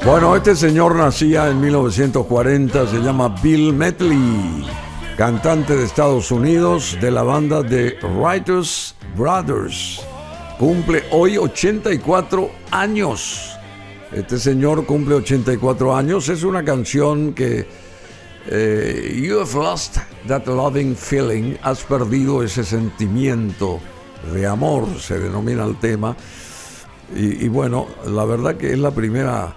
Bueno, este señor nacía en 1940, se llama Bill Medley, cantante de Estados Unidos de la banda de Writers Brothers. Cumple hoy 84 años. Este señor cumple 84 años. Es una canción que You have lost that loving feeling. Has perdido ese sentimiento de amor, se denomina el tema. Y bueno, la verdad que es la primera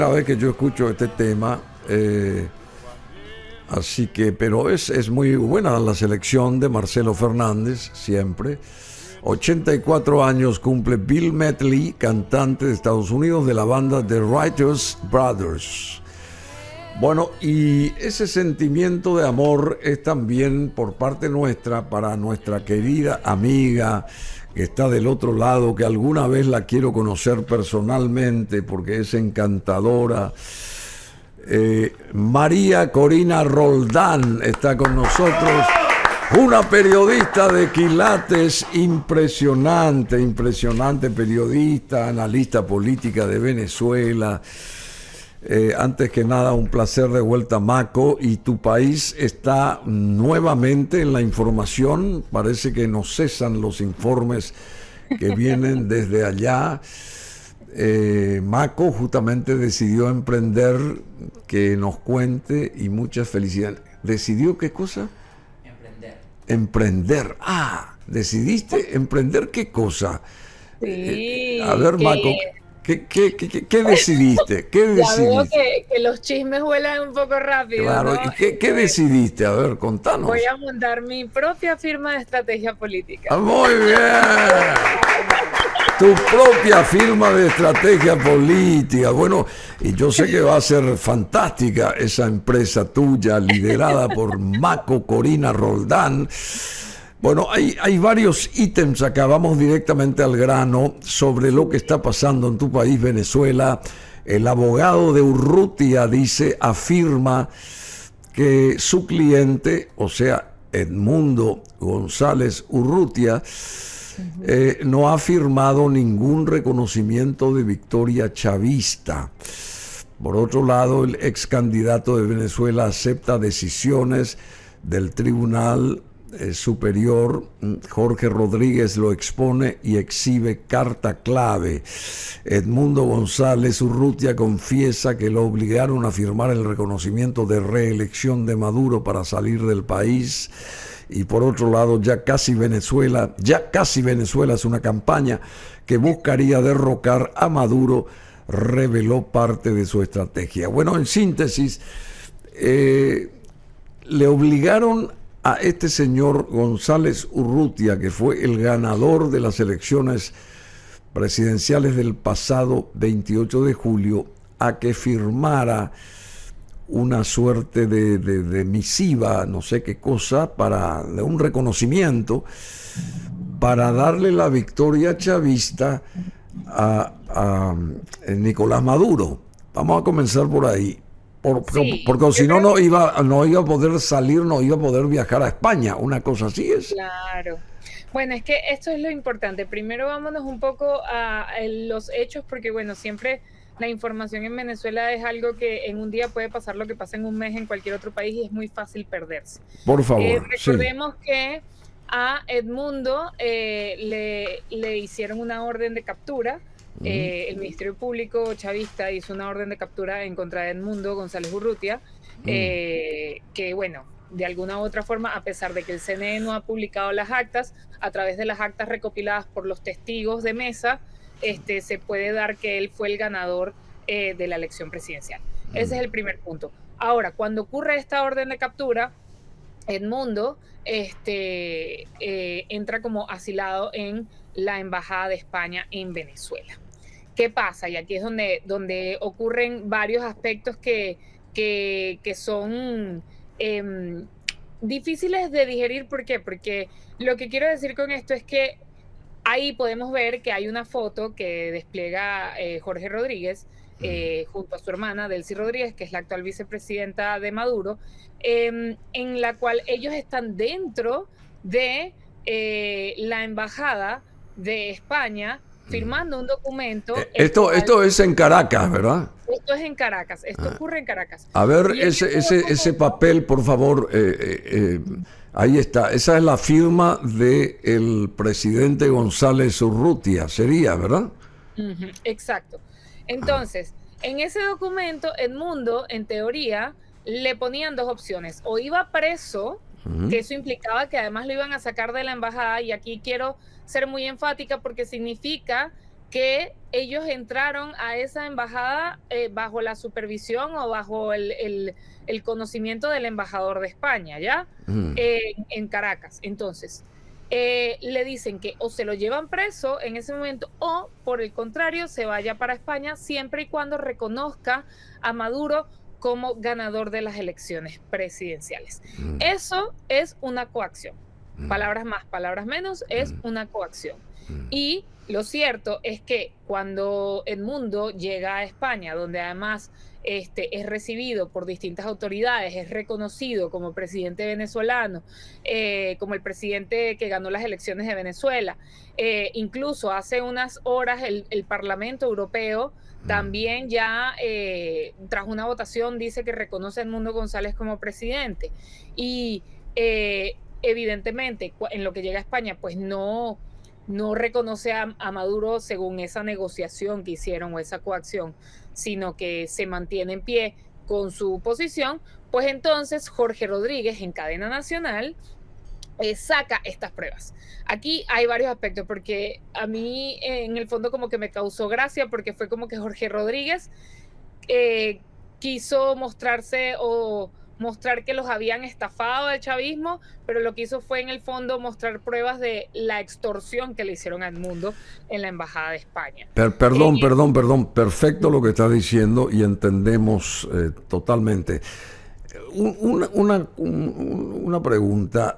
vez que yo escucho este tema, así que, pero es muy buena la selección de Marcelo Fernández, siempre. 84 años cumple Bill Medley, cantante de Estados Unidos de la banda The Writers Brothers. Bueno, y ese sentimiento de amor es también por parte nuestra para nuestra querida amiga que está del otro lado, que alguna vez la quiero conocer personalmente porque es encantadora. María Corina Roldán está con nosotros, una periodista de quilates impresionante periodista, analista política de Venezuela. Antes que nada, un placer de vuelta, Maco, y tu país está nuevamente en la información. Parece que no cesan los informes que vienen desde allá. Maco justamente decidió emprender, que nos cuente, y muchas felicidades. ¿Decidió qué cosa? Emprender. ¿Decidiste emprender qué cosa? Sí, A ver, Maco, ¿qué decidiste? ¿Qué ya veo decidiste? que los chismes vuelan un poco rápido, Claro, ¿no? ¿y qué decidiste? A ver, Voy contanos. a montar mi propia firma de estrategia política. Muy bien. Tu propia firma de estrategia política. Bueno, y yo sé que va a ser fantástica esa empresa tuya, liderada por Maco Corina Roldán. Bueno, hay varios ítems acá, vamos directamente al grano sobre lo que está pasando en tu país, Venezuela. El abogado de Urrutia afirma que su cliente, o sea, Edmundo González Urrutia, no ha firmado ningún reconocimiento de victoria chavista. Por otro lado, el ex candidato de Venezuela acepta decisiones del Tribunal Superior. Jorge Rodríguez lo expone y exhibe carta clave. Edmundo González Urrutia confiesa que lo obligaron a firmar el reconocimiento de reelección de Maduro para salir del país. Y por otro lado, ya casi Venezuela es una campaña que buscaría derrocar a Maduro, reveló parte de su estrategia. Bueno, en síntesis, le obligaron a este señor González Urrutia, que fue el ganador de las elecciones presidenciales del pasado 28 de julio, a que firmara una suerte de misiva, no sé qué cosa, de un reconocimiento, para darle la victoria chavista a Nicolás Maduro. Vamos a comenzar por ahí. Sí, Porque si yo no, creo no iba a poder salir, no iba a poder viajar a España. Una cosa así es. claro. Bueno, es que esto es lo importante. Primero vámonos un poco a los hechos, porque bueno, siempre la información en Venezuela es algo que en un día puede pasar lo que pasa en un mes en cualquier otro país y es muy fácil perderse. Por favor, sí. Recordemos que a Edmundo le hicieron una orden de captura. El Ministerio Público chavista hizo una orden de captura en contra de Edmundo González Urrutia, que bueno, de alguna u otra forma, a pesar de que el CNE no ha publicado las actas, a través de las actas recopiladas por los testigos de mesa, se puede dar que él fue el ganador de la elección presidencial. Ese es el primer punto. Ahora, cuando ocurre esta orden de captura, Edmundo entra como asilado en la Embajada de España en Venezuela. ¿Qué pasa? Y aquí es donde ocurren varios aspectos que son difíciles de digerir. ¿Por qué? Porque lo que quiero decir con esto es que ahí podemos ver que hay una foto que despliega Jorge Rodríguez junto a su hermana Delcy Rodríguez, que es la actual vicepresidenta de Maduro, en la cual ellos están dentro de la embajada de España firmando un documento. Esto es en Caracas, ¿verdad? Esto es en Caracas, esto ocurre en Caracas. A ver, ese papel, por favor, ahí está. Esa es la firma del presidente González Urrutia, sería, ¿verdad? Exacto. Entonces, en ese documento, Edmundo, en teoría, le ponían dos opciones. O iba preso, que eso implicaba que además lo iban a sacar de la embajada, y aquí quiero ser muy enfática porque significa que ellos entraron a esa embajada bajo la supervisión o bajo el conocimiento del embajador de España, ¿ya? En Caracas. Entonces, le dicen que o se lo llevan preso en ese momento o, por el contrario, se vaya para España siempre y cuando reconozca a Maduro como ganador de las elecciones presidenciales. Eso es una coacción. Palabras más, palabras menos, es una coacción. Y lo cierto es que cuando Edmundo llega a España, donde además es recibido por distintas autoridades, es reconocido como presidente venezolano, como el presidente que ganó las elecciones de Venezuela, incluso hace unas horas el Parlamento Europeo también ya tras una votación dice que reconoce a Edmundo González como presidente. Y evidentemente en lo que llega a España pues no reconoce a Maduro según esa negociación que hicieron o esa coacción, sino que se mantiene en pie con su posición. Pues entonces Jorge Rodríguez en cadena nacional saca estas pruebas. Aquí hay varios aspectos, porque a mí en el fondo como que me causó gracia, porque fue como que Jorge Rodríguez quiso mostrarse o mostrar que los habían estafado del chavismo, pero lo que hizo fue en el fondo mostrar pruebas de la extorsión que le hicieron a Edmundo en la Embajada de España. Perdón, perfecto lo que está diciendo y entendemos totalmente. Una pregunta.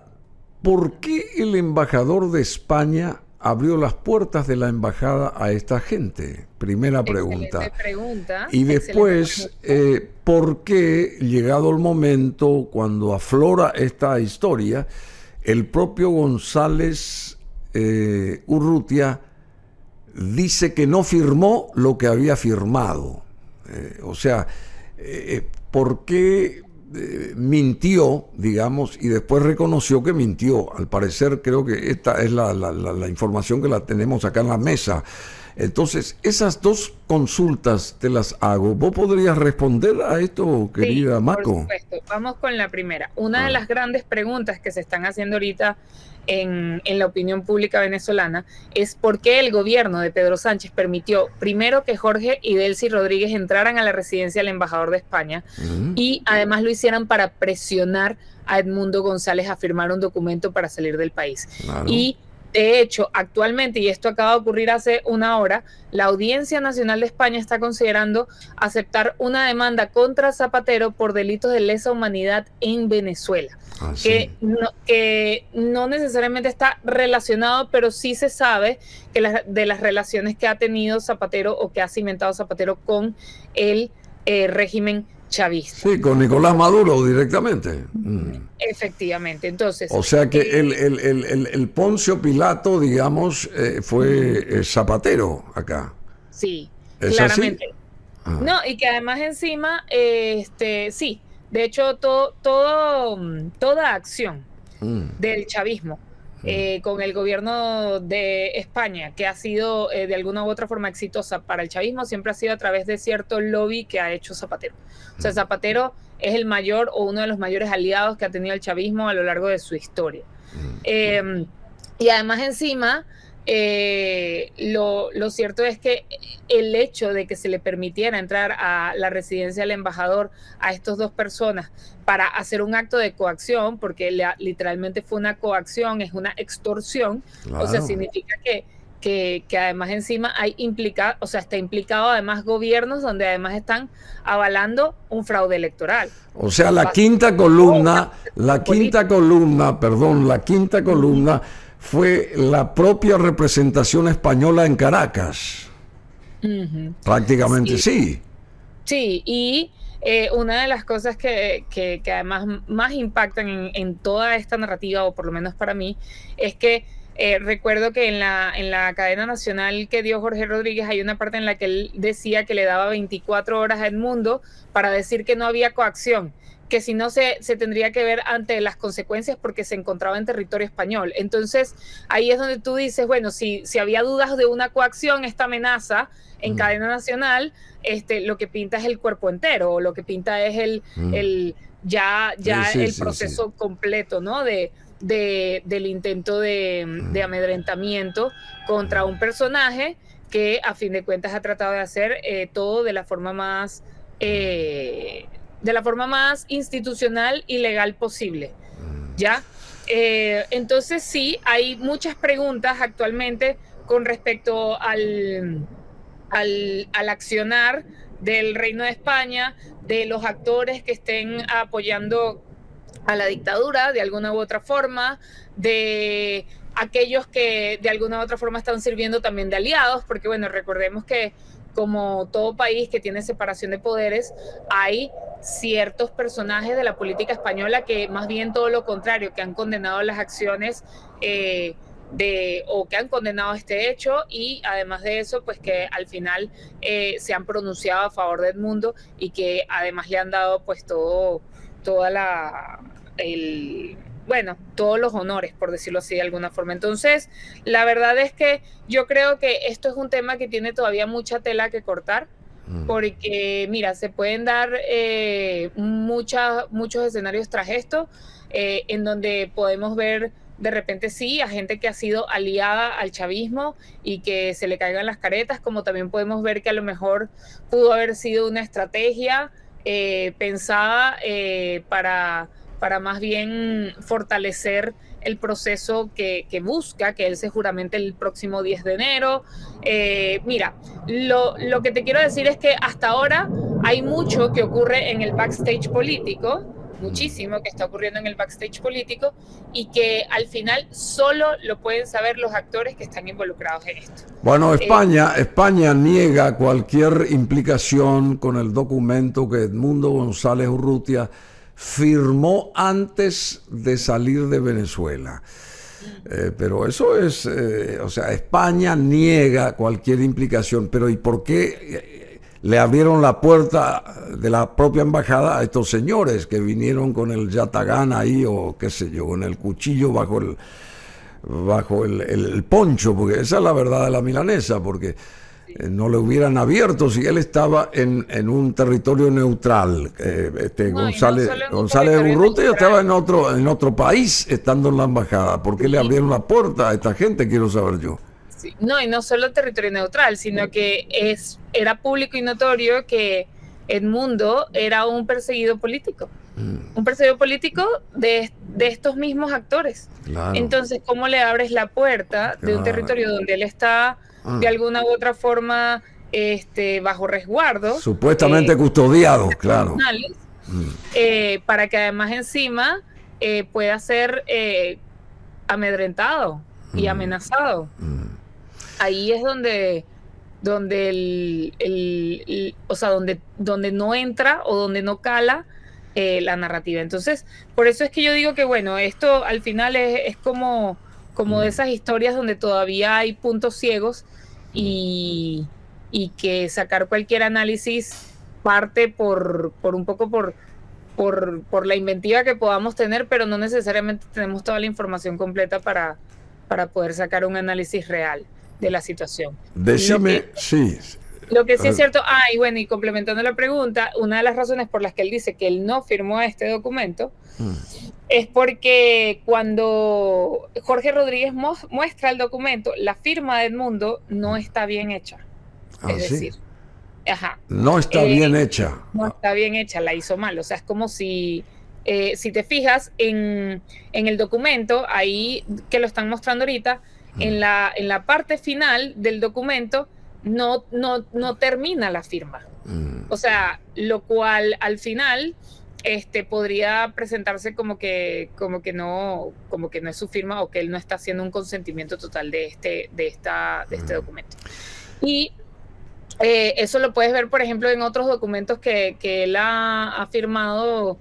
¿Por qué el embajador de España abrió las puertas de la embajada a esta gente? Primera pregunta. Y después, ¿por qué, llegado el momento, cuando aflora esta historia, el propio González Urrutia dice que no firmó lo que había firmado? ¿Por qué mintió, digamos, y después reconoció que mintió? Al parecer, creo que esta es la información que la tenemos acá en la mesa. Entonces, esas dos consultas te las hago. ¿Vos podrías responder a esto, querida Mako? Por supuesto. Vamos con la primera. Una de las grandes preguntas que se están haciendo ahorita en la opinión pública venezolana es por qué el gobierno de Pedro Sánchez permitió primero que Jorge y Delcy Rodríguez entraran a la residencia del embajador de España y además lo hicieran para presionar a Edmundo González a firmar un documento para salir del país. Claro. Y de hecho, actualmente, y esto acaba de ocurrir hace una hora, la Audiencia Nacional de España está considerando aceptar una demanda contra Zapatero por delitos de lesa humanidad en Venezuela. Que no necesariamente está relacionado, pero sí se sabe que de las relaciones que ha tenido Zapatero o que ha cimentado Zapatero con el régimen chavista. Sí, con Nicolás Maduro directamente. Efectivamente, entonces... O sea que el Poncio Pilato, digamos, fue Zapatero acá. Sí, claramente. No, y que además encima, sí, de hecho, toda acción del chavismo con el gobierno de España, que ha sido de alguna u otra forma exitosa para el chavismo, siempre ha sido a través de cierto lobby que ha hecho Zapatero. O sea, Zapatero es el mayor o uno de los mayores aliados que ha tenido el chavismo a lo largo de su historia. Y además encima... lo cierto es que el hecho de que se le permitiera entrar a la residencia del embajador a estas dos personas para hacer un acto de coacción, porque literalmente fue una coacción, es una extorsión, claro. O sea, significa que además encima está implicado además gobiernos donde además están avalando un fraude electoral. O sea, la quinta columna fue la propia representación española en Caracas. Prácticamente sí. Sí, y una de las cosas que además más impactan en toda esta narrativa, o por lo menos para mí, es que recuerdo que en la cadena nacional que dio Jorge Rodríguez hay una parte en la que él decía que le daba 24 horas a Edmundo para decir que no había coacción, que si no se tendría que ver ante las consecuencias porque se encontraba en territorio español. Entonces, ahí es donde tú dices, bueno, si había dudas de una coacción, esta amenaza en cadena nacional, lo que pinta es el cuerpo entero, o lo que pinta es el proceso completo, ¿no? Del intento de amedrentamiento contra un personaje que a fin de cuentas ha tratado de hacer todo de la forma más institucional y legal posible, ¿ya? Entonces sí, hay muchas preguntas actualmente con respecto al accionar del Reino de España, de los actores que estén apoyando a la dictadura de alguna u otra forma, de aquellos que de alguna u otra forma están sirviendo también de aliados, porque bueno, recordemos que como todo país que tiene separación de poderes, hay ciertos personajes de la política española que más bien todo lo contrario, que han condenado las acciones o que han condenado este hecho, y además de eso, pues que al final se han pronunciado a favor de Edmundo y que además le han dado pues todos los honores, por decirlo así de alguna forma. Entonces, la verdad es que yo creo que esto es un tema que tiene todavía mucha tela que cortar, porque mira, se pueden dar muchos escenarios tras esto, en donde podemos ver de repente sí a gente que ha sido aliada al chavismo y que se le caigan las caretas, como también podemos ver que a lo mejor pudo haber sido una estrategia pensada para más bien fortalecer el proceso que busca, que él se juramente el próximo 10 de enero. Mira, lo que te quiero decir es que hasta ahora hay mucho que ocurre en el backstage político, muchísimo que está ocurriendo en el backstage político, y que al final solo lo pueden saber los actores que están involucrados en esto. Bueno, España niega cualquier implicación con el documento que Edmundo González Urrutia firmó antes de salir de Venezuela. Pero eso es, España niega cualquier implicación, pero ¿y por qué le abrieron la puerta de la propia embajada a estos señores que vinieron con el yatagán ahí, o qué sé yo, con el cuchillo bajo el poncho? Porque esa es la verdad de la milanesa, porque no le hubieran abierto si él estaba en un territorio neutral. González Urrutia estaba en otro país estando en la embajada. ¿Por qué le abrieron la puerta a esta gente? Quiero saber yo. Sí. No, y no solo territorio neutral, sino que era público y notorio que Edmundo era un perseguido político. Un perseguido político de estos mismos actores. Claro. Entonces, ¿cómo le abres la puerta de un territorio donde él está de alguna u otra forma bajo resguardo? Supuestamente custodiado, claro. Para que además encima pueda ser amedrentado y amenazado. Ahí es donde donde no entra o donde no cala la narrativa. Entonces, por eso es que yo digo que bueno, esto al final es como de esas historias donde todavía hay puntos ciegos, y que sacar cualquier análisis parte por un poco por la inventiva que podamos tener, pero no necesariamente tenemos toda la información completa para poder sacar un análisis real de la situación. Decime, sí. Lo que sí es cierto, y bueno, y complementando la pregunta, una de las razones por las que él dice que él no firmó este documento es porque cuando Jorge Rodríguez muestra el documento, la firma de Edmundo no está bien hecha. Es decir, no está bien hecha. No está bien hecha, la hizo mal. O sea, es como si te fijas en el documento, ahí que lo están mostrando ahorita, en la parte final del documento no termina la firma. O sea, lo cual al final podría presentarse como que no es su firma, o que él no está haciendo un consentimiento total de este documento. Y eso lo puedes ver, por ejemplo, en otros documentos que él ha firmado,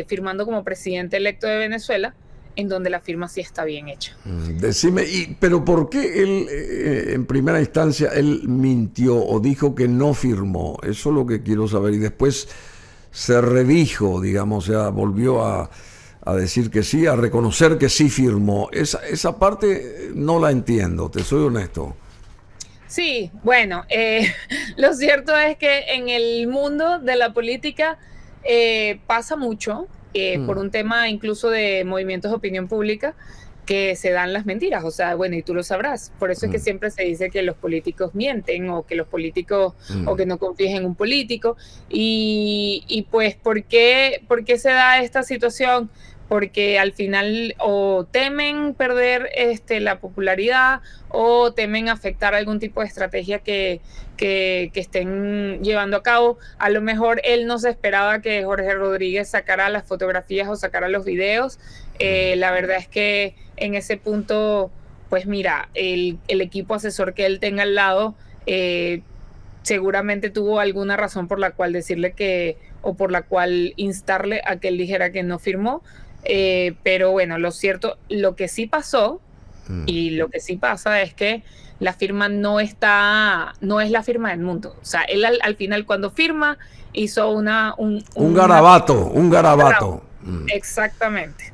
firmando como presidente electo de Venezuela, en donde la firma sí está bien hecha. Decime, pero ¿por qué él, en primera instancia, él mintió o dijo que no firmó? Eso es lo que quiero saber. Y después se redijo, digamos, o sea, volvió a decir que sí, a reconocer que sí firmó. Esa parte no la entiendo, te soy honesto. Sí, bueno, lo cierto es que en el mundo de la política pasa mucho, por un tema incluso de movimientos de opinión pública, que se dan las mentiras. O sea, bueno, y tú lo sabrás. Por eso es que siempre se dice que los políticos mienten, o que los políticos, o que no confíes en un político. Y pues, ¿por qué se da esta situación? Porque al final o temen perder la popularidad, o temen afectar algún tipo de estrategia que estén llevando a cabo. A lo mejor él no se esperaba que Jorge Rodríguez sacara las fotografías o sacara los videos. La verdad es que en ese punto, pues mira, el equipo asesor que él tenga al lado seguramente tuvo alguna razón por la cual decirle que, o por la cual instarle a que él dijera que no firmó. Pero bueno, lo que sí pasó y lo que sí pasa es que la firma no es la firma del mundo. O sea, él al final, cuando firma, hizo un garabato. Exactamente.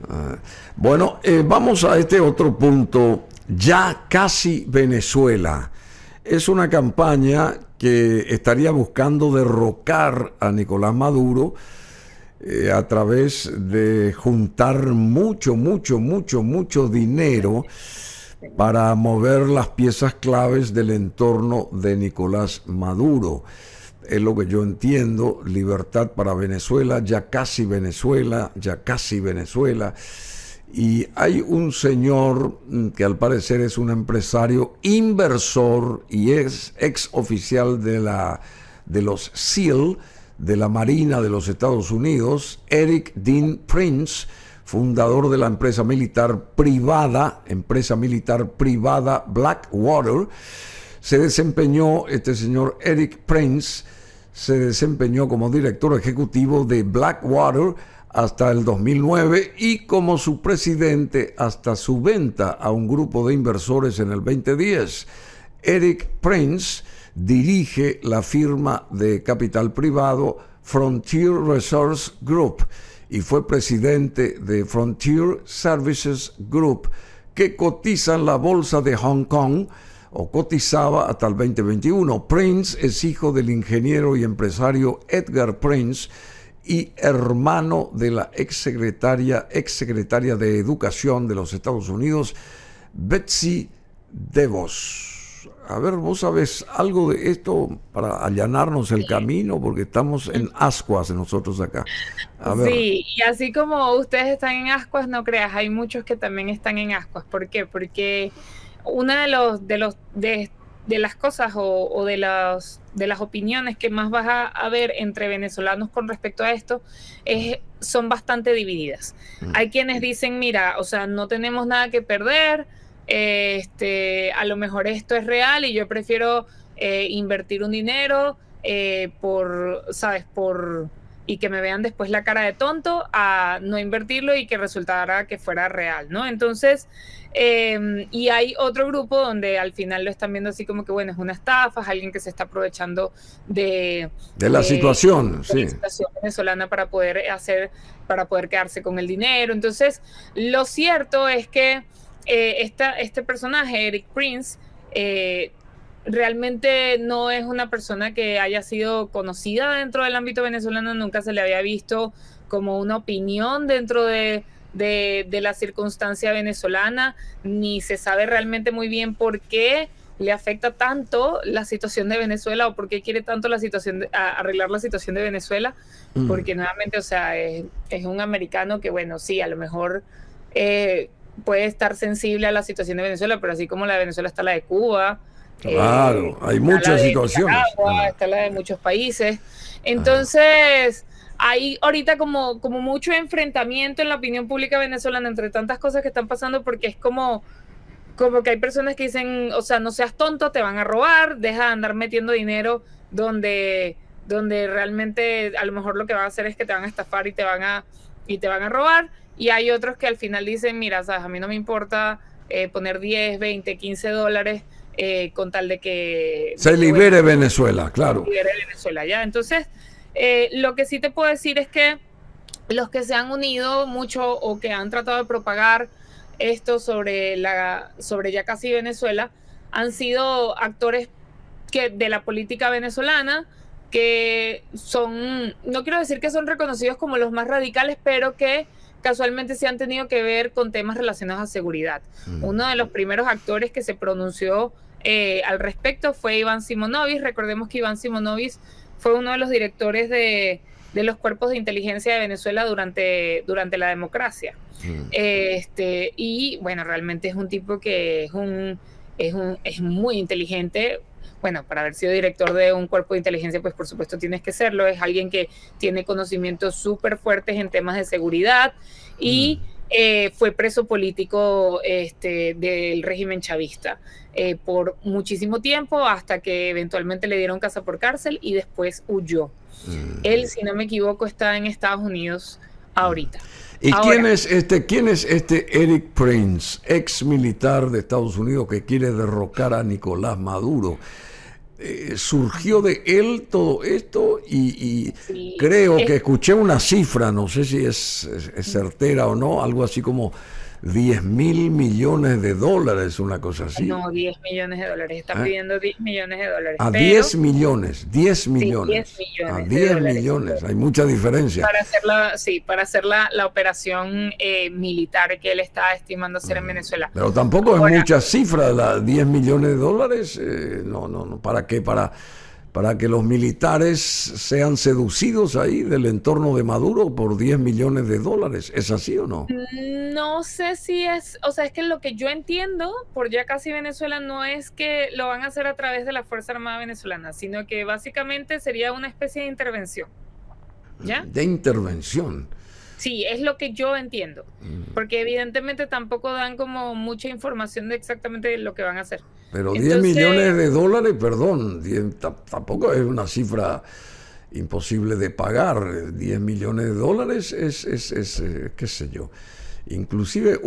Bueno, vamos a este otro punto. Ya casi Venezuela. Es una campaña que estaría buscando derrocar a Nicolás Maduro a través de juntar mucho dinero para mover las piezas claves del entorno de Nicolás Maduro. Es lo que yo entiendo. Libertad para Venezuela, ya casi Venezuela. Y hay un señor que al parecer es un empresario inversor y es ex oficial de los SEAL, de la Marina de los Estados Unidos, Eric Dean Prince, fundador de la empresa militar privada Blackwater. Este señor Eric Prince se desempeñó como director ejecutivo de Blackwater hasta el 2009 y como su presidente hasta su venta a un grupo de inversores en el 2010. Eric Prince dirige la firma de capital privado Frontier Resource Group y fue presidente de Frontier Services Group, que cotiza en la bolsa de Hong Kong, o cotizaba hasta el 2021. Prince es hijo del ingeniero y empresario Edgar Prince y hermano de la ex secretaria de Educación de los Estados Unidos, Betsy DeVos. A ver, ¿vos sabés algo de esto para allanarnos el camino? Porque estamos en ascuas nosotros acá. A ver. Sí, y así como ustedes están en ascuas, no creas, hay muchos que también están en ascuas. ¿Por qué? Porque una de las cosas o de las opiniones que más vas a ver entre venezolanos con respecto a esto son bastante divididas. Hay quienes dicen, mira, o sea, no tenemos nada que perder, a lo mejor esto es real y yo prefiero invertir un dinero y que me vean después la cara de tonto, a no invertirlo y que resultara que fuera real, ¿no? Entonces, y hay otro grupo donde al final lo están viendo así como que, bueno, es una estafa, es alguien que se está aprovechando de la situación, de la situación venezolana para poder quedarse con el dinero. Entonces, lo cierto es que este personaje, Eric Prince, realmente no es una persona que haya sido conocida dentro del ámbito venezolano, nunca se le había visto como una opinión dentro de la circunstancia venezolana, ni se sabe realmente muy bien por qué le afecta tanto la situación de Venezuela o por qué quiere tanto arreglar la situación de Venezuela, porque nuevamente, o sea, es un americano que, bueno, sí, a lo mejor puede estar sensible a la situación de Venezuela, pero así como la de Venezuela está la de Cuba. Claro, hay muchas situaciones. Está la de muchos países. Entonces, hay ahorita como mucho enfrentamiento en la opinión pública venezolana entre tantas cosas que están pasando, porque es como que hay personas que dicen, o sea, no seas tonto, te van a robar, deja de andar metiendo dinero donde realmente a lo mejor lo que van a hacer es que te van a estafar y te van a robar. y hay otros que al final dicen, mira, sabes, a mí no me importa poner 10, 20, $15 con tal de que se libere Venezuela, claro. Se libere Venezuela, ¿ya? Entonces, lo que sí te puedo decir es que los que se han unido mucho o que han tratado de propagar esto sobre ya casi Venezuela han sido actores de la política venezolana que son, no quiero decir que son reconocidos como los más radicales, pero que casualmente se han tenido que ver con temas relacionados a seguridad. Uno de los primeros actores que se pronunció al respecto fue Iván Simonovic. Recordemos que Iván Simonovic fue uno de los directores de los cuerpos de inteligencia de Venezuela durante la democracia. Y bueno, realmente es un tipo que es muy inteligente. Bueno, para haber sido director de un cuerpo de inteligencia, pues por supuesto tienes que serlo. Es alguien que tiene conocimientos súper fuertes en temas de seguridad y fue preso político del régimen chavista por muchísimo tiempo, hasta que eventualmente le dieron casa por cárcel y después huyó. Él, si no me equivoco, está en Estados Unidos ahorita. ¿Y quién es este Eric Prince, ex militar de Estados Unidos que quiere derrocar a Nicolás Maduro? Surgió de él todo esto y sí, creo que escuché una cifra, no sé si es certera o no, algo así como $10 mil millones, una cosa así. No, $10 millones, está pidiendo $10 millones. A pero, 10 millones, 10 millones. Sí, 10 millones. A 10 millones, hay mucha diferencia. Para hacer la operación militar que él está estimando hacer en Venezuela. Pero tampoco es mucha cifra, $10 millones. No, ¿para qué? Para que los militares sean seducidos ahí del entorno de Maduro por $10 millones. ¿Es así o no? No sé si es, o sea, es que lo que yo entiendo por ya casi Venezuela no es que lo van a hacer a través de la Fuerza Armada Venezolana, sino que básicamente sería una especie de intervención. ¿Ya? De intervención. Sí, es lo que yo entiendo, porque evidentemente tampoco dan como mucha información de exactamente lo que van a hacer. Pero $10 millones, perdón, tampoco es una cifra imposible de pagar. $10 millones es qué sé yo. Inclusive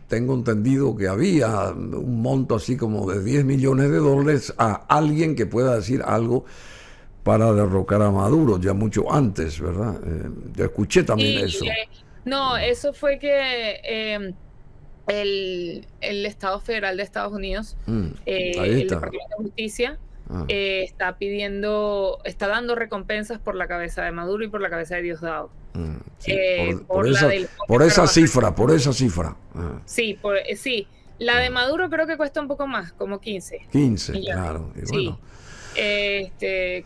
tengo entendido que había un monto así como de $10 millones a alguien que pueda decir algo para derrocar a Maduro, ya mucho antes, ¿verdad? Yo escuché también eso. No, eso fue que el Estado Federal de Estados Unidos, el Departamento de Justicia, está dando recompensas por la cabeza de Maduro y por la cabeza de Diosdado. Sí, por esa cifra. Sí, sí. La de Maduro creo que cuesta un poco más, como 15. 15, claro. Y bueno. Sí.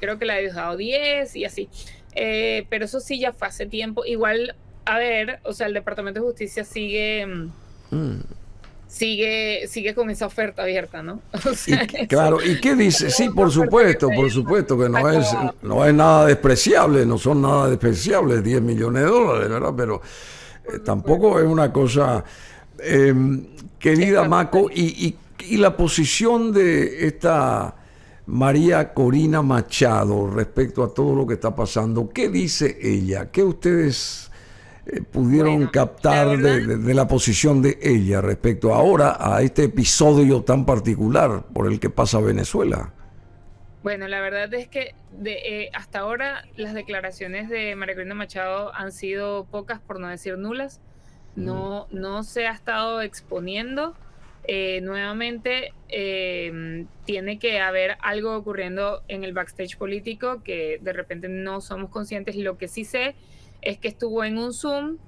Creo que la de Diosdado 10 y así. Pero eso sí ya fue hace tiempo. Igual, a ver, o sea, el Departamento de Justicia sigue con esa oferta abierta, ¿no? O sea, claro, ¿y qué dice? Sí, por supuesto que no es nada despreciable, no son nada despreciables $10 millones, ¿verdad? Pero tampoco es una cosa, querida Mako, y la posición de esta María Corina Machado respecto a todo lo que está pasando. ¿Qué dice ella? ¿Qué ustedes pudieron captar de la posición de ella respecto ahora a este episodio tan particular por el que pasa Venezuela? Bueno, la verdad es que hasta ahora las declaraciones de María Corina Machado han sido pocas, por no decir nulas. No se ha estado exponiendo. Nuevamente tiene que haber algo ocurriendo en el backstage político que de repente no somos conscientes. Lo que sí sé es que estuvo en un Zoom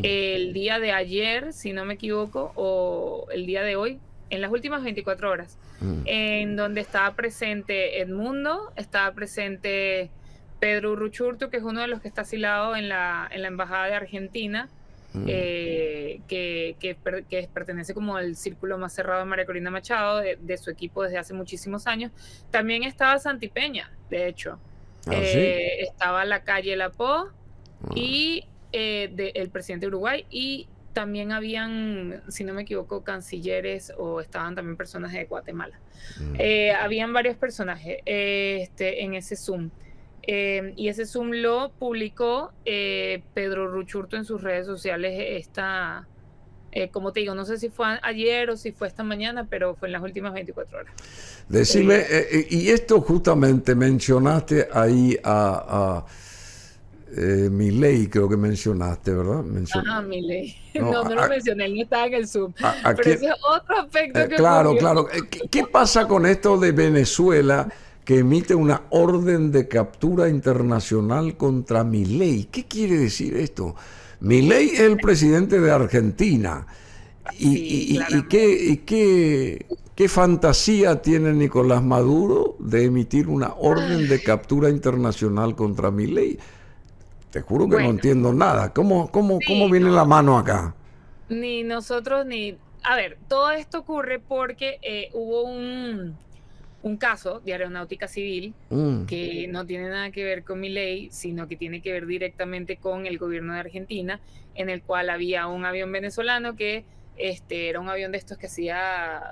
el día de ayer, si no me equivoco, o el día de hoy, en las últimas 24 horas, en donde estaba presente Edmundo, estaba presente Pedro Urruchurtu, que es uno de los que está asilado en la Embajada de Argentina, que pertenece como al círculo más cerrado de María Corina Machado, de su equipo desde hace muchísimos años. También estaba Santipeña, de hecho. ¿Sí? Estaba Lacalle Lapó y el presidente de Uruguay, y también habían, si no me equivoco, cancilleres, o estaban también personas de Guatemala. Habían varios personajes en ese Zoom. Y ese Zoom lo publicó Pedro Ruchurto en sus redes sociales como te digo, no sé si fue ayer o si fue esta mañana, pero fue en las últimas 24 horas. Decime, y esto justamente mencionaste ahí a Milei, creo que mencionaste, ¿verdad? Milei. No lo mencioné, él no estaba en el Zoom. Pero ese es otro aspecto que claro, ocurrió. claro. ¿Qué pasa con esto de Venezuela que emite una orden de captura internacional contra Milei? ¿Qué quiere decir esto? Milei es el presidente de Argentina. Sí, ¿Qué fantasía tiene Nicolás Maduro de emitir una orden de captura internacional contra Milei? Te juro que no entiendo nada. ¿Cómo viene la mano acá? Ni nosotros ni... A ver, todo esto ocurre porque hubo un caso de aeronáutica civil que no tiene nada que ver con Milei, sino que tiene que ver directamente con el gobierno de Argentina, en el cual había un avión venezolano que era un avión de estos que hacía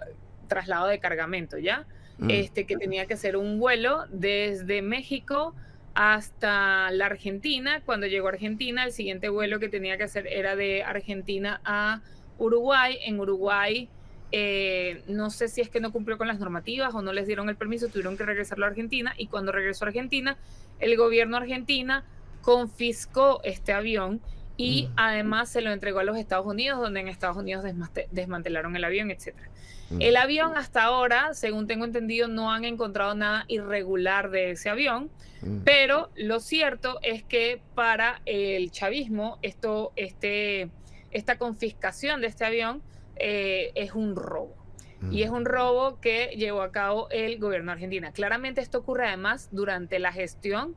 traslado de cargamento, ¿ya? Que tenía que hacer un vuelo desde México hasta la Argentina. Cuando llegó a Argentina, el siguiente vuelo que tenía que hacer era de Argentina a Uruguay. En Uruguay, no sé si es que no cumplió con las normativas o no les dieron el permiso, tuvieron que regresarlo a Argentina, y cuando regresó a Argentina, el gobierno argentina confiscó este avión y además se lo entregó a los Estados Unidos, donde en Estados Unidos desmantelaron el avión, etc. El avión hasta ahora, según tengo entendido, no han encontrado nada irregular de ese avión, pero lo cierto es que para el chavismo esta confiscación de este avión es un robo. Y es un robo que llevó a cabo el gobierno de Argentina. Claramente esto ocurre además durante la gestión,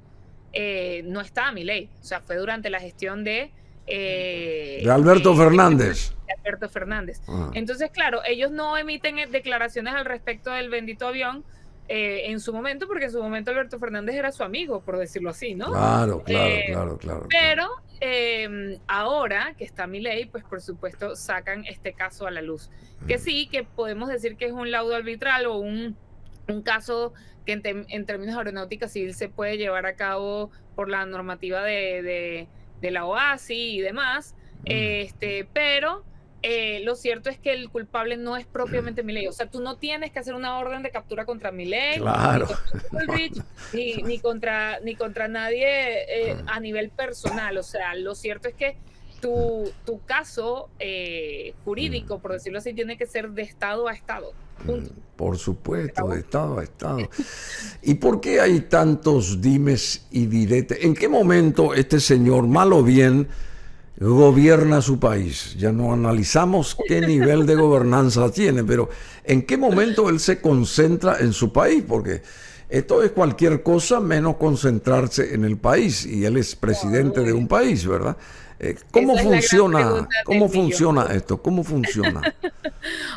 no estaba Milei, o sea, fue durante la gestión de Alberto Fernández. Alberto Fernández. Entonces, claro, ellos no emiten declaraciones al respecto del bendito avión en su momento, porque en su momento Alberto Fernández era su amigo, por decirlo así, ¿no? Claro. Pero ahora que está Milei, pues por supuesto sacan este caso a la luz. Que sí, que podemos decir que es un laudo arbitral o un caso que en términos de aeronáutica civil se puede llevar a cabo por la normativa de la OASI y demás, pero lo cierto es que el culpable no es propiamente Milei. O sea, tú no tienes que hacer una orden de captura contra Milei, claro, ni contra nadie a nivel personal. O sea, lo cierto es que tu caso jurídico, por decirlo así, tiene que ser de Estado a Estado. Punto. Por supuesto, de Estado a Estado. ¿Y por qué hay tantos dimes y diretes? ¿En qué momento este señor, mal o bien, gobierna su país? Ya no analizamos qué nivel de gobernanza tiene, pero ¿en qué momento él se concentra en su país? Porque esto es cualquier cosa menos concentrarse en el país, y él es presidente de un país, ¿verdad? ¿Cómo funciona esto? ¿Cómo funciona?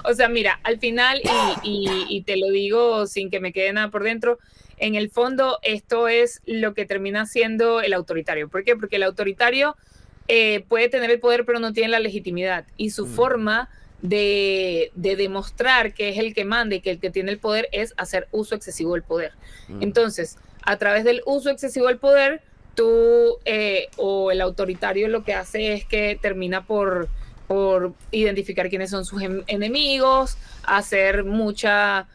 O sea, mira, al final, y te lo digo sin que me quede nada por dentro, en el fondo esto es lo que termina siendo el autoritario. ¿Por qué? Porque el autoritario puede tener el poder, pero no tiene la legitimidad. Y su forma de demostrar que es el que manda y que el que tiene el poder es hacer uso excesivo del poder. Entonces, a través del uso excesivo del poder, o el autoritario lo que hace es que termina por identificar quiénes son sus enemigos, hacer mucha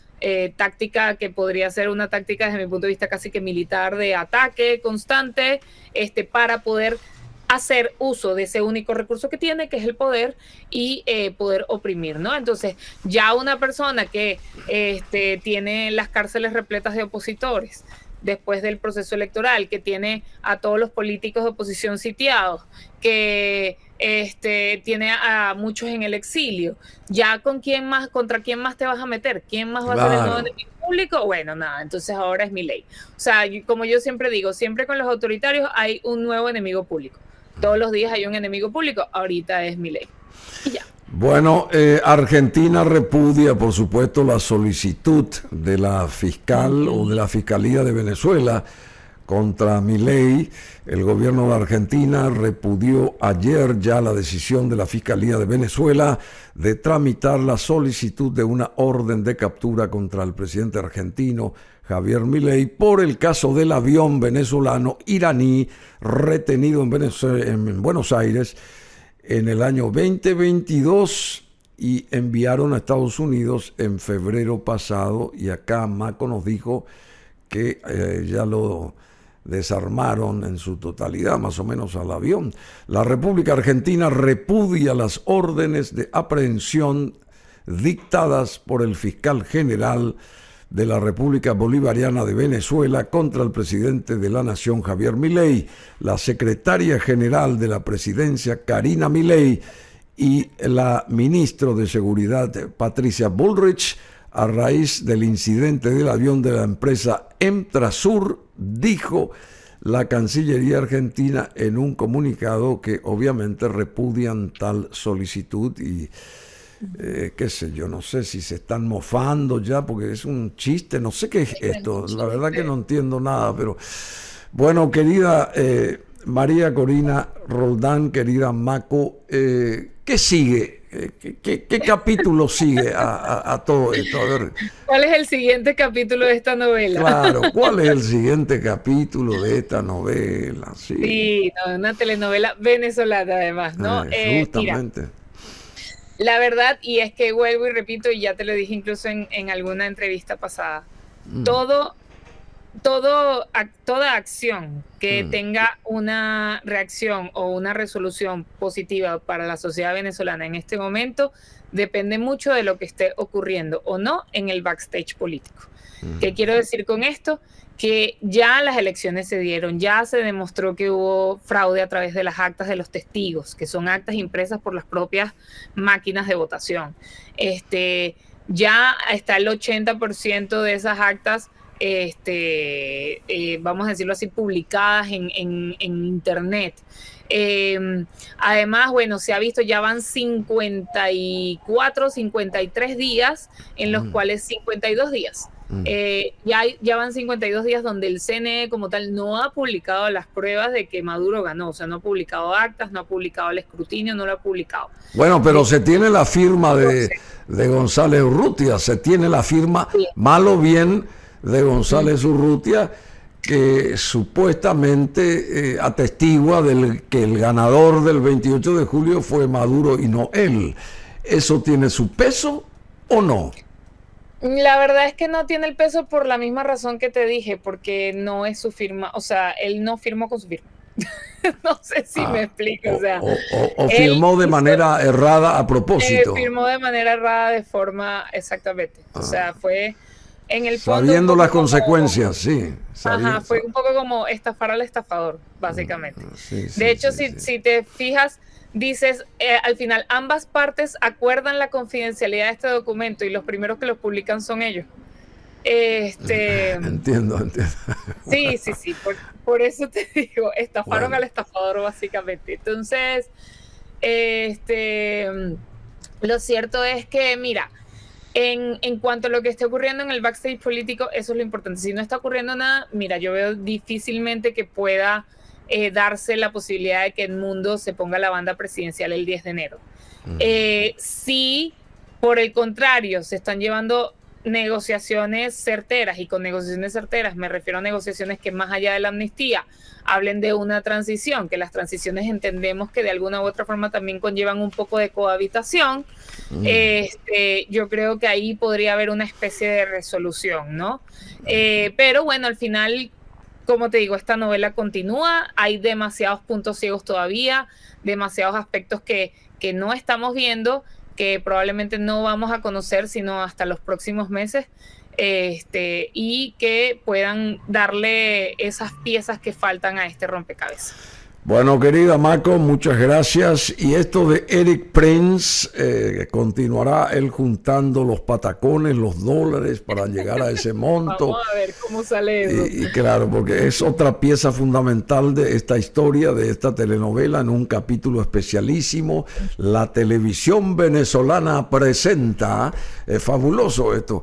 táctica que podría ser una táctica desde mi punto de vista casi que militar, de ataque constante, para poder hacer uso de ese único recurso que tiene, que es el poder, y poder oprimir, ¿no? Entonces, ya una persona que tiene las cárceles repletas de opositores después del proceso electoral, que tiene a todos los políticos de oposición sitiados, que tiene a muchos en el exilio, ya contra quién más te vas a meter, quién más va a ser el nuevo enemigo público. Bueno, nada, entonces ahora es Milei. O sea, como yo siempre digo, siempre con los autoritarios hay un nuevo enemigo público. Todos los días hay un enemigo público, ahorita es Milei. Y ya. Bueno, Argentina repudia, por supuesto, la solicitud de la fiscal o de la Fiscalía de Venezuela contra Milei. El gobierno de Argentina repudió ayer ya la decisión de la Fiscalía de Venezuela de tramitar la solicitud de una orden de captura contra el presidente argentino Javier Milei por el caso del avión venezolano iraní retenido en Buenos Aires en el año 2022 y enviaron a Estados Unidos en febrero pasado. Y acá Maco nos dijo que ya lo desarmaron en su totalidad, más o menos, al avión. La República Argentina repudia las órdenes de aprehensión dictadas por el fiscal general de la República Bolivariana de Venezuela contra el presidente de la Nación, Javier Milei, la secretaria general de la presidencia, Karina Milei, y la ministra de Seguridad, Patricia Bullrich, a raíz del incidente del avión de la empresa Emtrasur, dijo la Cancillería argentina en un comunicado que obviamente repudian tal solicitud y qué sé yo, no sé si se están mofando ya porque es un chiste, no sé qué es esto, la verdad que no entiendo nada, pero bueno, querida María Corina Roldán, querida Maco, ¿qué sigue? ¿Qué capítulo sigue a todo esto? A ver. ¿Cuál es el siguiente capítulo de esta novela? Claro, ¿cuál es el siguiente capítulo de esta novela? Sí, no, una telenovela venezolana además, ¿no? Justamente. Mira, la verdad, y es que vuelvo y repito, y ya te lo dije incluso en alguna entrevista pasada, toda acción que tenga una reacción o una resolución positiva para la sociedad venezolana en este momento depende mucho de lo que esté ocurriendo o no en el backstage político. ¿Qué quiero decir con esto? Que ya las elecciones se dieron, ya se demostró que hubo fraude a través de las actas de los testigos, que son actas impresas por las propias máquinas de votación. Ya está el 80% de esas actas, vamos a decirlo así, publicadas en internet. Además, bueno, se ha visto, ya van 54, 53 días, en los cuales 52 días. Ya van 52 días donde el CNE como tal no ha publicado las pruebas de que Maduro ganó, o sea, no ha publicado actas, no ha publicado el escrutinio, no lo ha publicado. Bueno, pero se tiene la firma de González Urrutia, se tiene la firma, mal o bien, de González Urrutia, que supuestamente atestigua que el ganador del 28 de julio fue Maduro y no él. ¿Eso tiene su peso o no? La verdad es que no tiene el peso por la misma razón que te dije, porque no es su firma, o sea, él no firmó con su firma. No sé si me explico, o sea. O firmó de manera errada a propósito. Firmó de manera errada de forma, exactamente. O sea, fue en el fondo. Sabiendo las consecuencias, sí. Fue un poco como estafar al estafador, básicamente. De hecho, si te fijas, dices, al final ambas partes acuerdan la confidencialidad de este documento y los primeros que los publican son ellos. Entiendo. Sí. Por eso te digo, estafaron al estafador, básicamente. Entonces, lo cierto es que, mira, en cuanto a lo que esté ocurriendo en el backstage político, eso es lo importante. Si no está ocurriendo nada, mira, yo veo difícilmente que pueda darse la posibilidad de que Edmundo se ponga la banda presidencial el 10 de enero. Si, por el contrario, se están llevando negociaciones certeras, y con negociaciones certeras me refiero a negociaciones que más allá de la amnistía hablen de una transición, que las transiciones entendemos que de alguna u otra forma también conllevan un poco de cohabitación. Yo creo que ahí podría haber una especie de resolución, ¿no? Pero bueno, al final, como te digo, esta novela continúa, hay demasiados puntos ciegos todavía, demasiados aspectos que no estamos viendo, que probablemente no vamos a conocer sino hasta los próximos meses, y que puedan darle esas piezas que faltan a este rompecabezas. Bueno, querida Maco, muchas gracias. Y esto de Eric Prince, continuará él juntando los patacones, los dólares para llegar a ese monto. Vamos a ver cómo sale eso. Y claro, porque es otra pieza fundamental de esta historia, de esta telenovela, en un capítulo especialísimo. La televisión venezolana presenta, es fabuloso esto.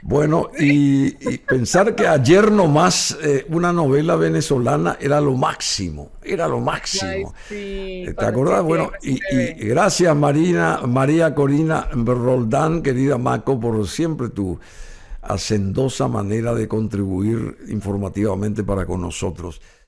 Bueno, y pensar que ayer nomás una novela venezolana era lo máximo. Ay, sí, ¿te acordás? Bueno, y gracias María Corina Roldán, querida Maco, por siempre tu hacendosa manera de contribuir informativamente para con nosotros.